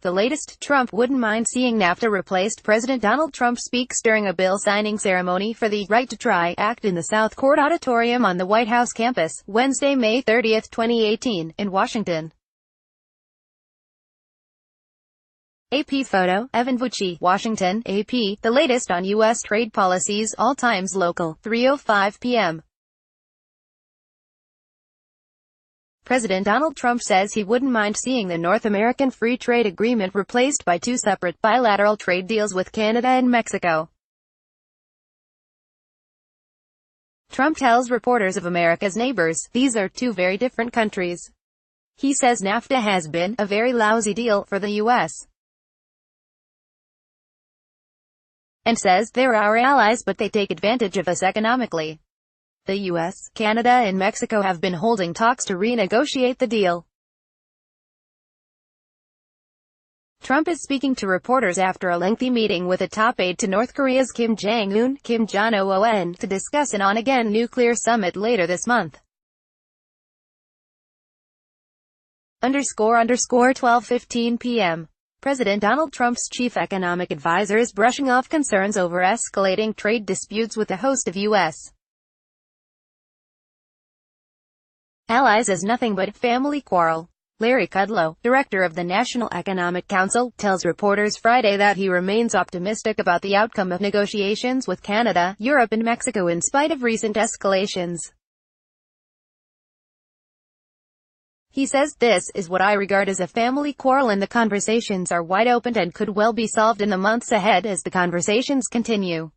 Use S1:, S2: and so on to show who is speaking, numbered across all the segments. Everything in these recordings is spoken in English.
S1: The latest, Trump wouldn't mind seeing NAFTA replaced. President Donald Trump speaks during a bill signing ceremony for the Right to Try Act in the South Court Auditorium on the White House campus, Wednesday, May 30, 2018, in Washington. AP photo, Evan Vucci, Washington, AP, the latest on U.S. trade policies, all times local, 3:05 p.m. President Donald Trump says he wouldn't mind seeing the North American Free Trade Agreement replaced by two separate bilateral trade deals with Canada and Mexico. Trump tells reporters of America's neighbors, "These are two very different countries." He says NAFTA has been a very lousy deal for the U.S. and says they're our allies but they take advantage of us economically. The U.S., Canada and Mexico have been holding talks to renegotiate the deal. Trump is speaking to reporters after a lengthy meeting with a top aide to North Korea's Kim Jong-un, Kim Jong-un, to discuss an on-again nuclear summit later this month. 12:15 p.m. President Donald Trump's chief economic advisor is brushing off concerns over escalating trade disputes with a host of U.S. allies as nothing but family quarrel. Larry Kudlow, director of the National Economic Council, tells reporters Friday that he remains optimistic about the outcome of negotiations with Canada, Europe and Mexico in spite of recent escalations. He says, "This is what I regard as a family quarrel and the conversations are wide open and could well be solved in the months ahead as the conversations continue."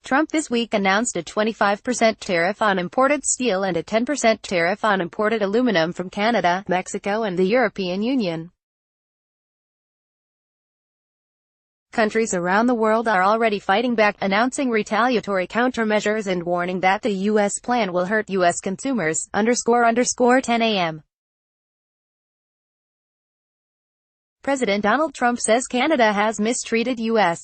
S1: Trump this week announced a 25% tariff on imported steel and a 10% tariff on imported aluminum from Canada, Mexico and the European Union. Countries around the world are already fighting back, announcing retaliatory countermeasures and warning that the U.S. plan will hurt U.S. consumers. 10 a.m. President Donald Trump says Canada has mistreated U.S.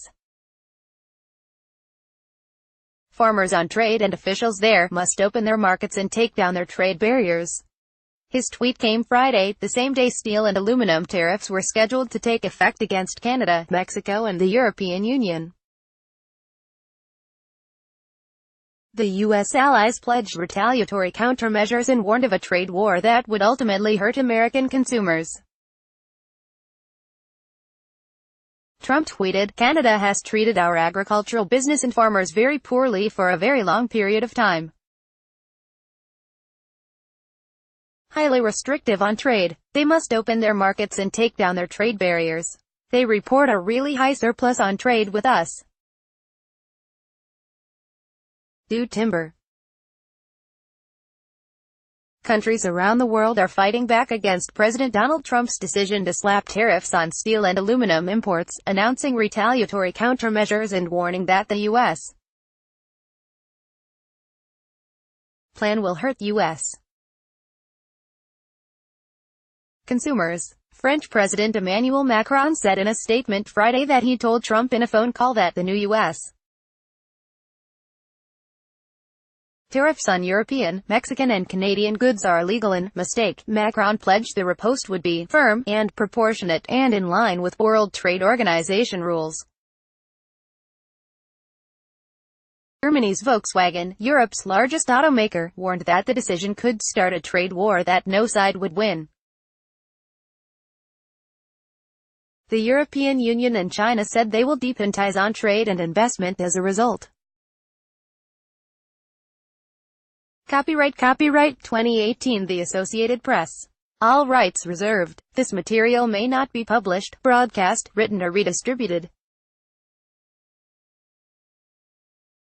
S1: farmers on trade and officials there must open their markets and take down their trade barriers. His tweet came Friday, the same day steel and aluminum tariffs were scheduled to take effect against Canada, Mexico and the European Union. The U.S. allies pledged retaliatory countermeasures and warned of a trade war that would ultimately hurt American consumers. Trump tweeted, "Canada has treated our agricultural business and farmers very poorly for a very long period of time. Highly restrictive on trade. They must open their markets and take down their trade barriers. They report a really high surplus on trade with us. Do timber." Countries around the world are fighting back against President Donald Trump's decision to slap tariffs on steel and aluminum imports, announcing retaliatory countermeasures and warning that the U.S. plan will hurt U.S. consumers. French President Emmanuel Macron said in a statement Friday that he told Trump in a phone call that the new U.S. tariffs on European, Mexican and Canadian goods are illegal and mistake. Macron pledged the riposte would be firm and proportionate and in line with World Trade Organization rules. Germany's Volkswagen, Europe's largest automaker, warned that the decision could start a trade war that no side would win. The European Union and China said they will deepen ties on trade and investment as a result. Copyright 2018 The Associated Press. All rights reserved. This material may not be published, broadcast, written or redistributed.